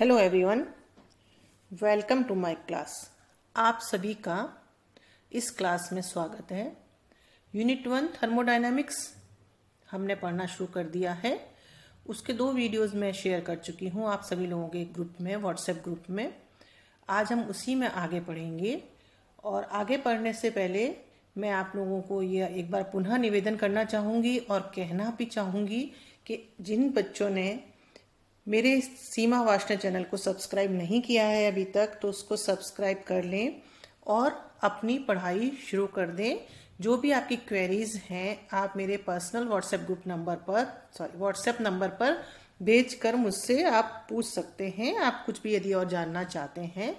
Hello everyone, welcome to my class. आप सभी का इस क्लास में स्वागत है। यूनिट 1 थर्मोडायनामिक्स हमने पढ़ना शुरू कर दिया है। उसके 2 वीडियोस मैं शेयर कर चुकी हूँ आप सभी लोगों के ग्रुप में, व्हाट्सएप ग्रुप में। आज हम उसी में आगे पढ़ेंगे और आगे पढ़ने से पहले मैं आप लोगों को यह एक बार पुनः निवेदन करना चाहूँगी और कहना भी चाहूँगी कि जिन बच्चों ने मेरे सीमा वाशना चैनल को सब्सक्राइब नहीं किया है अभी तक, तो उसको सब्सक्राइब कर लें और अपनी पढ़ाई शुरू कर दें। जो भी आपकी क्वेरीज हैं आप मेरे पर्सनल व्हाट्सएप नंबर पर भेजकर मुझसे आप पूछ सकते हैं। आप कुछ भी यदि और जानना चाहते हैं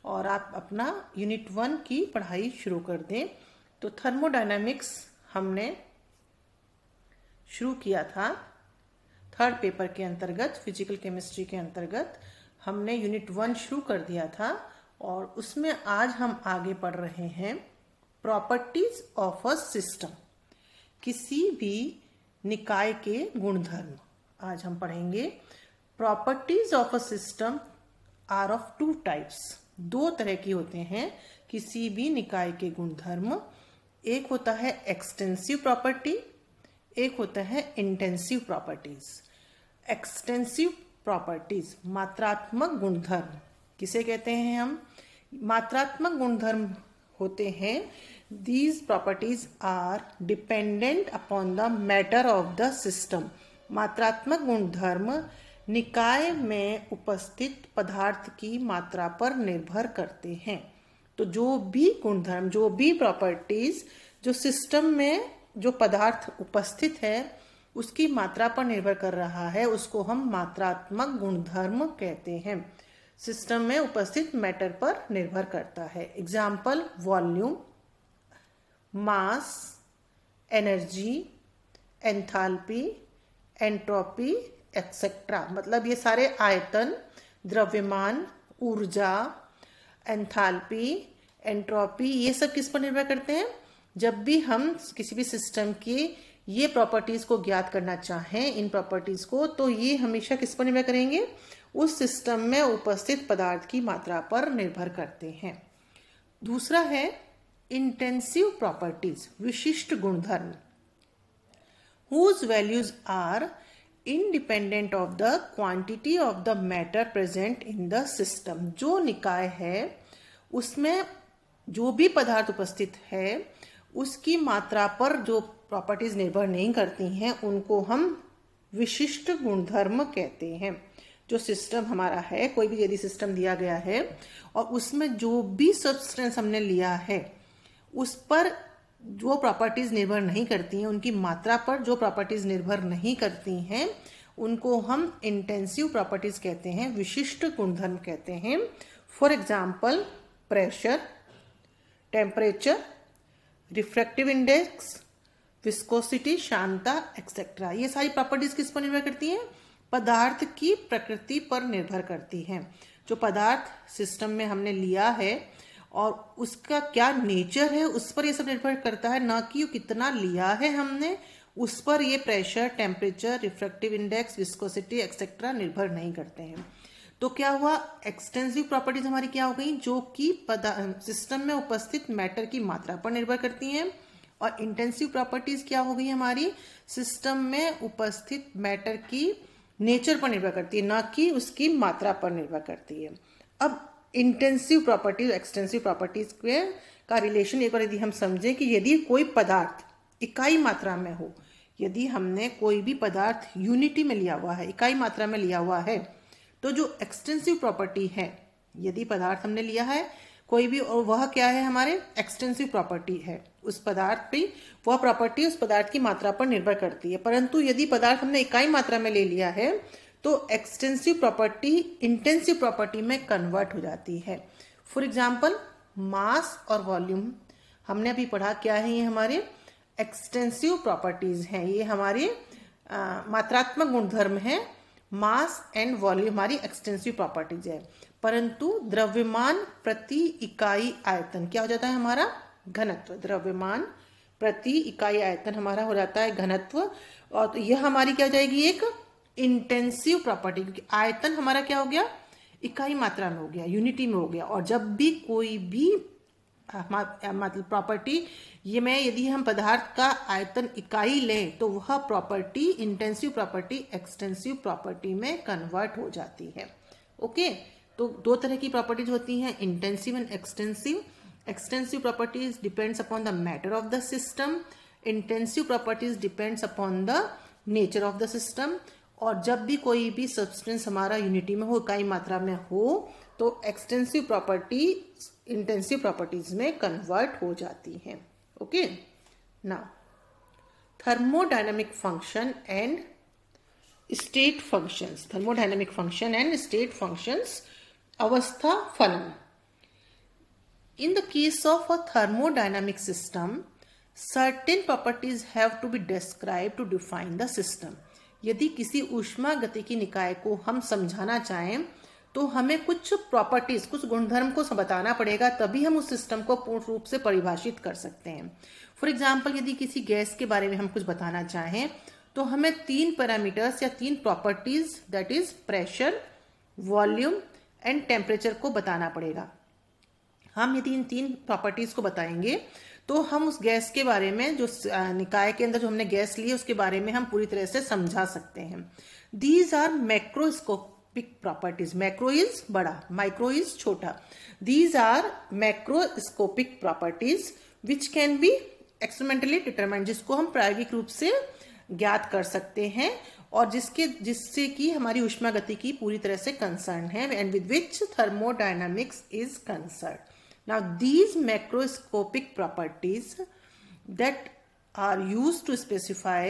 और आप अपना यूनिट 1 की पढ़ाई शुरू कर दें। तो थर्मोडायनामिक्स हमने शुरू किया था 3rd पेपर के अंतर्गत, फिजिकल केमिस्ट्री के अंतर्गत हमने यूनिट 1 शुरू कर दिया था और उसमें आज हम आगे पढ़ रहे हैं प्रॉपर्टीज ऑफ अ सिस्टम, किसी भी निकाय के गुणधर्म। आज हम पढ़ेंगे properties of a system are of 2 types. 2 तरह की होते हैं किसी भी निकाय के गुणधर्म। एक होता है एक्सटेंसिव प्रॉपर्टी, एक होता है इंटेंसिव प्रॉपर्टीज। एक्सटेंसिव प्रॉपर्टीज मात्रात्मक गुणधर्म किसे कहते हैं हम? मात्रात्मक गुणधर्म होते हैं these properties are dependent upon the matter of the system. मात्रात्मक गुणधर्म निकाय में उपस्थित पदार्थ की मात्रा पर निर्भर करते हैं। तो जो भी गुणधर्म, जो भी प्रॉपर्टीज जो सिस्टम में जो पदार्थ उपस्थित है उसकी मात्रा पर निर्भर कर रहा है, उसको हम मात्रात्मक गुणधर्म कहते हैं। सिस्टम में उपस्थित मैटर पर निर्भर करता है। एग्जाम्पल वॉल्यूम, मास, एनर्जी, एंथैल्पी, एंट्रोपी एक्सेट्रा। मतलब ये सारे आयतन, द्रव्यमान, ऊर्जा, एंथैल्पी, एंट्रोपी, ये सब किस पर निर्भर करते हैं? जब भी हम किसी भी सिस्टम की ये प्रॉपर्टीज को ज्ञात करना चाहें, इन प्रॉपर्टीज को, तो ये हमेशा किस पर निर्भर करेंगे? उस सिस्टम में उपस्थित पदार्थ की मात्रा पर निर्भर करते हैं। दूसरा है इंटेंसिव प्रॉपर्टीज, विशिष्ट गुणधर्म, whose values are independent of the quantity of the matter present in the system। जो निकाय है उसमें जो भी पदार्थ उपस्थित है उसकी मात्रा पर जो प्रॉपर्टीज निर्भर नहीं करती हैं उनको हम विशिष्ट गुणधर्म कहते हैं। जो सिस्टम हमारा है, कोई भी यदि सिस्टम दिया गया है और उसमें जो भी सब्सटेंस हमने लिया है उस पर जो प्रॉपर्टीज निर्भर नहीं करती हैं, उनकी मात्रा पर जो प्रॉपर्टीज निर्भर नहीं करती हैं उनको हम इंटेंसिव प्रॉपर्टीज कहते हैं, विशिष्ट गुणधर्म कहते हैं। For example pressure, temperature, refractive index, viscosity, श्यानता एक्सेट्रा। ये सारी प्रॉपर्टीज किस पर निर्भर करती हैं? पदार्थ की प्रकृति पर निर्भर करती हैं। जो पदार्थ सिस्टम में हमने लिया है और उसका क्या नेचर है उस पर ये सब निर्भर करता है, ना कि कितना लिया है हमने उस पर ये pressure, temperature, refractive index, viscosity etcetera निर्भर नहीं करते हैं। तो क्या हुआ? एक्सटेंसिव प्रॉपर्टीज हमारी क्या हो गई? जो कि सिस्टम में उपस्थित मैटर की मात्रा पर निर्भर करती हैं। और इंटेंसिव प्रॉपर्टीज क्या हो गई हमारी? सिस्टम में उपस्थित मैटर की नेचर पर निर्भर करती है, ना कि उसकी मात्रा पर निर्भर करती है। अब इंटेंसिव प्रॉपर्टीज, एक्सटेंसिव प्रॉपर्टीज का रिलेशन एक बार यदि हम समझें कि यदि कोई पदार्थ इकाई मात्रा में हो, यदि हमने कोई भी पदार्थ यूनिटी में लिया हुआ है, इकाई मात्रा में लिया हुआ है, तो जो एक्सटेंसिव प्रॉपर्टी है, यदि पदार्थ हमने लिया है कोई भी और वह क्या है हमारे? एक्सटेंसिव प्रॉपर्टी है। उस पदार्थ पे वह प्रॉपर्टी उस पदार्थ की मात्रा पर निर्भर करती है। परंतु यदि पदार्थ हमने इकाई मात्रा में ले लिया है तो एक्सटेंसिव प्रॉपर्टी इंटेंसिव प्रॉपर्टी में कन्वर्ट हो जाती है। फॉर एग्जाम्पल मास और वॉल्यूम हमने अभी पढ़ा, क्या है ये? हमारे एक्सटेंसिव प्रॉपर्टीज हैं। ये हमारे मात्रात्मक गुणधर्म है। मास एंड वॉल्यूम हमारी एक्सटेंसिव प्रॉपर्टीज है। परंतु द्रव्यमान प्रति इकाई आयतन क्या हो जाता है? हमारा घनत्व। द्रव्यमान प्रति इकाई आयतन हमारा हो जाता है घनत्व। और तो यह हमारी क्या हो जाएगी? एक इंटेंसिव प्रॉपर्टी, क्योंकि आयतन हमारा क्या हो गया? इकाई मात्रा में हो गया, यूनिटी में हो गया। और जब भी कोई भी मतलब प्रॉपर्टी, ये में यदि हम पदार्थ का आयतन इकाई लें तो वह property intensive property extensive property में कन्वर्ट हो जाती है। ओके, तो दो तरह की प्रॉपर्टीज होती हैं, intensive and extensive. Extensive properties depends upon the matter of the system, intensive properties depends upon the nature of the system. और जब भी कोई भी सब्सटेंस हमारा यूनिटी में हो, इकाई मात्रा में हो, तो एक्सटेंसिव प्रॉपर्टी इंटेंसिव प्रॉपर्टीज में कन्वर्ट हो जाती हैं। Okay, now thermodynamic function and state functions, thermodynamic function and state functions, अवस्था फलन। In the case of a thermodynamic system, certain properties have to be described to define the system. यदि किसी ऊष्मागतिकी निकाय को हम समझाना चाहें तो हमें कुछ प्रॉपर्टीज, कुछ गुणधर्म को बताना पड़ेगा, तभी हम उस सिस्टम को पूर्ण रूप से परिभाषित कर सकते हैं। फॉर एग्जाम्पल, यदि किसी गैस के बारे में हम कुछ बताना चाहें तो हमें 3 पैरामीटर्स या 3 properties, that is pressure, volume and temperature को बताना पड़ेगा। हम यदि इन 3 प्रॉपर्टीज को बताएंगे तो हम उस गैस के बारे में, जो निकाय के अंदर जो हमने गैस ली है उसके बारे में हम पूरी तरह से समझा सकते हैं। These are macroscopic properties. Macro is बड़ा, माइक्रो इज छोटा। These are macroscopic properties which can be experimentally determined, जिसको हम प्रायोगिक रूप से ज्ञात कर सकते हैं और जिससे कि हमारी ऊष्मागतिकी पूरी तरह से कंसर्न है, and with which thermodynamics is concern. Now these macroscopic properties that are used to specify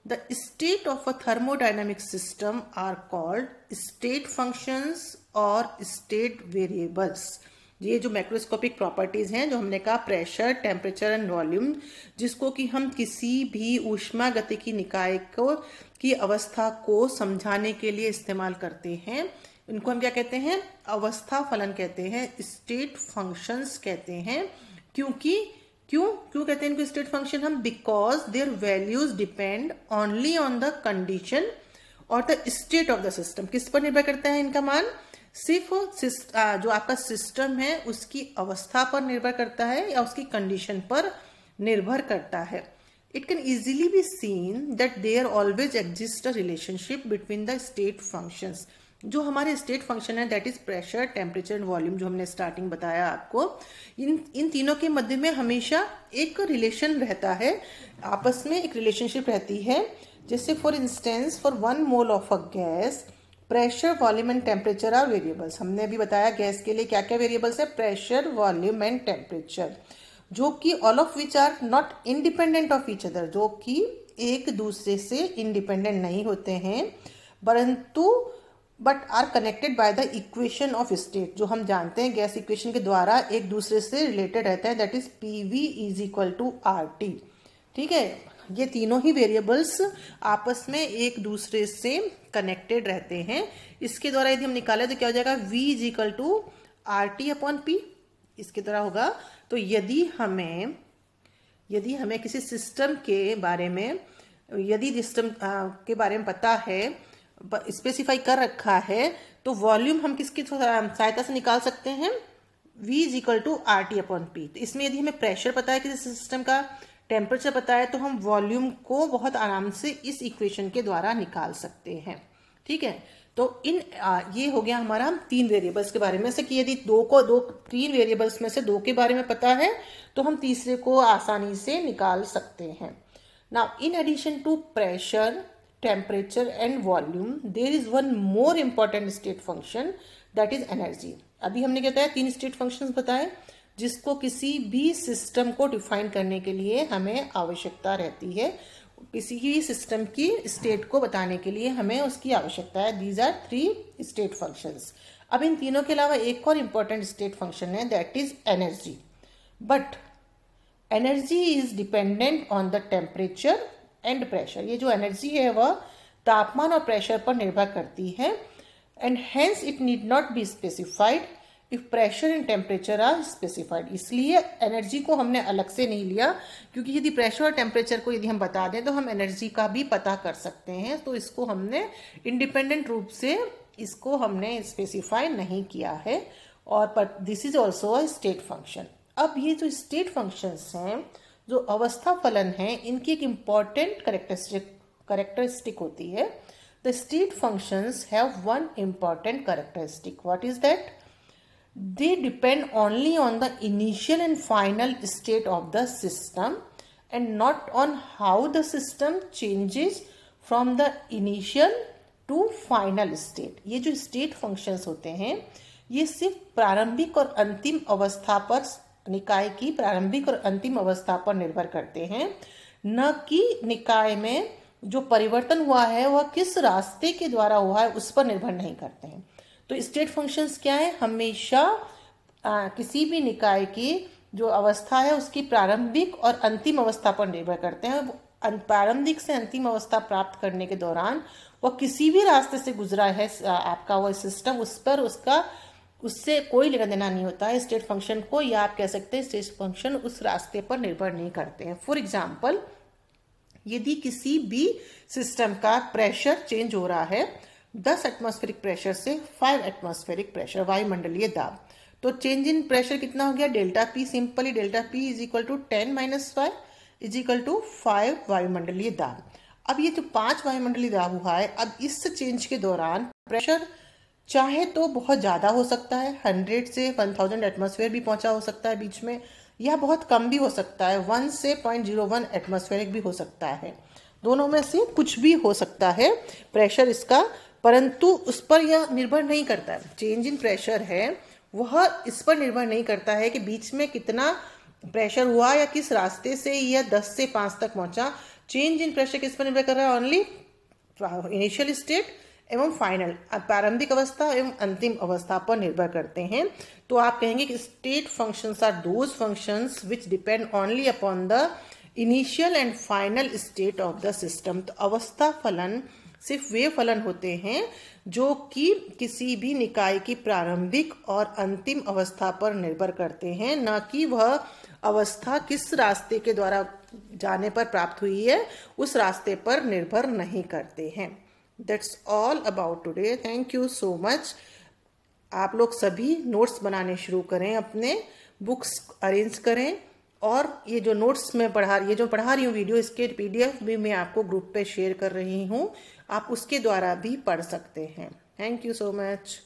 the state of a thermodynamic system are called state functions or state variables. ये जो मैक्रोस्कोपिक प्रॉपर्टीज हैं, जो हमने कहा pressure, temperature and volume, जिसको कि हम किसी भी ऊष्मागतिकी निकाय की अवस्था को समझाने के लिए इस्तेमाल करते हैं, इनको हम क्या कहते हैं? अवस्था फलन कहते हैं, स्टेट फंक्शंस कहते हैं। क्यों कहते हैं इनको स्टेट फंक्शन हम? Because their values depend only on the condition और the state of the system. किस पर निर्भर करता है इनका मान? सिर्फ जो आपका सिस्टम है उसकी अवस्था पर निर्भर करता है या उसकी कंडीशन पर निर्भर करता है। It can easily be seen that there always exists a relationship between the state functions. जो हमारे स्टेट फंक्शन है, that is pressure, temperature and volume, जो हमने स्टार्टिंग बताया आपको, इन तीनों के मध्य में हमेशा एक रिलेशन रहता है, आपस में एक रिलेशनशिप रहती है। जैसे for instance, for 1 mole of a gas, pressure, volume and temperature are variables. हमने अभी बताया गैस के लिए क्या क्या वेरिएबल्स है, प्रेशर, वॉल्यूम एंड टेम्परेचर, जो कि all of which are not independent of each other, जो कि एक दूसरे से इंडिपेंडेंट नहीं होते हैं, परंतु but are connected by the equation of state, जो हम जानते हैं गैस इक्वेशन के द्वारा एक दूसरे से रिलेटेड रहता है, that is PV is equal to RT। ठीक है, ये तीनों ही वेरिएबल्स आपस में एक दूसरे से कनेक्टेड रहते हैं। इसके द्वारा यदि हम निकालें तो क्या हो जाएगा? V is equal to RT upon P, इसके तरह होगा। तो यदि हमें किसी सिस्टम के बारे में, यदि सिस्टम के बारे में पता है, स्पेसिफाई कर रखा है, तो वॉल्यूम हम किसकी सहायता से निकाल सकते हैं? V is equal to RT upon P। तो इसमें यदि हमें प्रेशर पता है किसी सिस्टम का, टेम्परेचर पता है, तो हम वॉल्यूम को बहुत आराम से इस इक्वेशन के द्वारा निकाल सकते हैं। ठीक है, तो ये हो गया हमारा 3 वेरिएबल्स के बारे में से, कि यदि 3 वेरिएबल्स में से 2 के बारे में पता है तो हम तीसरे को आसानी से निकाल सकते हैं। Now in addition to pressure, temperature and volume, there is one more important state function, that is energy। अभी हमने क्या बताया? 3 स्टेट फंक्शंस बताए, जिसको किसी भी सिस्टम को डिफाइन करने के लिए हमें आवश्यकता रहती है। किसी भी सिस्टम की स्टेट को बताने के लिए हमें उसकी आवश्यकता है। These are 3 state functions. अब इन तीनों के अलावा एक और इम्पॉर्टेंट स्टेट फंक्शन है, that is energy. But energy is dependent on the temperature and pressure. ये जो एनर्जी है वह तापमान और प्रेशर पर निर्भर करती है, and hence it need not be specified if pressure and temperature are specified. इसलिए एनर्जी को हमने अलग से नहीं लिया, क्योंकि यदि प्रेशर और टेम्परेचर को यदि हम बता दें तो हम एनर्जी का भी पता कर सकते हैं। तो इसको हमने इंडिपेंडेंट रूप से इसको हमने स्पेसिफाई नहीं किया है, और but this is also a state function. अब ये जो स्टेट फंक्शंस हैं, जो अवस्था फलन है, इनकी एक इम्पॉर्टेंट करेक्टरिस्टिक होती है। The state functions have one important characteristic. What is that? They depend only on the initial and final state of the system and not on how the system changes from the initial to final state। ये जो state functions होते हैं, ये सिर्फ प्रारंभिक और अंतिम अवस्था पर, निकाय की प्रारंभिक और अंतिम अवस्था पर निर्भर करते हैं, न कि निकाय में जो परिवर्तन हुआ है वह किस रास्ते के द्वारा हुआ है उस पर निर्भर नहीं करते हैं। तो स्टेट फंक्शंस क्या है? हमेशा किसी भी निकाय की जो अवस्था है उसकी प्रारंभिक और अंतिम अवस्था पर निर्भर करते हैं। प्रारंभिक से अंतिम अवस्था प्राप्त करने के दौरान वह किसी भी रास्ते से गुजरा है आपका वह सिस्टम, उस पर उससे कोई लेना देना नहीं होता है स्टेट फंक्शन को, या आप कह सकते हैं स्टेट फंक्शन उस रास्ते पर निर्भर नहीं करते हैं। फॉर एग्जाम्पल, यदि किसी भी सिस्टम का प्रेशर चेंज हो रहा है 10 एटमॉस्फेरिक प्रेशर से 5 एटमॉस्फेरिक प्रेशर, वायुमंडलीय दाब, तो चेंज इन प्रेशर कितना हो गया? Delta P. Simply delta P is equal to 10 - 5 is equal to 5 वायुमंडलीय दाब। अब ये जो 5 वायुमंडलीय दाब हुआ है, अब इस चेंज के दौरान प्रेशर चाहे तो बहुत ज़्यादा हो सकता है, 100 से 1000 एटमॉस्फेयर भी पहुंचा हो सकता है बीच में, या बहुत कम भी हो सकता है, 1 से 0.01 एटमॉस्फेरिक भी हो सकता है। दोनों में से कुछ भी हो सकता है प्रेशर इसका, परंतु उस पर यह निर्भर नहीं करता है। चेंज इन प्रेशर है वह इस पर निर्भर नहीं करता है कि बीच में कितना प्रेशर हुआ या किस रास्ते से यह 10 से 5 तक पहुंचा। चेंज इन प्रेशर किस पर निर्भर कर रहा है? ओनली इनिशियल स्टेट एवं फाइनल, प्रारंभिक अवस्था एवं अंतिम अवस्था पर निर्भर करते हैं। तो आप कहेंगे कि state functions are those functions which depend only upon the initial and final state of the system. तो अवस्था फलन सिर्फ वे फलन होते हैं जो कि किसी भी निकाय की प्रारंभिक और अंतिम अवस्था पर निर्भर करते हैं, न कि वह अवस्था किस रास्ते के द्वारा जाने पर प्राप्त हुई है उस रास्ते पर निर्भर नहीं करते हैं। That's all about today. Thank you so much. आप लोग सभी नोट्स बनाने शुरू करें, अपने बुक्स अरेंज करें, और ये जो नोट्स में पढ़ा रही हूँ वीडियो, इसके PDF भी मैं आपको ग्रुप पे शेयर कर रही हूँ, आप उसके द्वारा भी पढ़ सकते हैं। Thank you so much.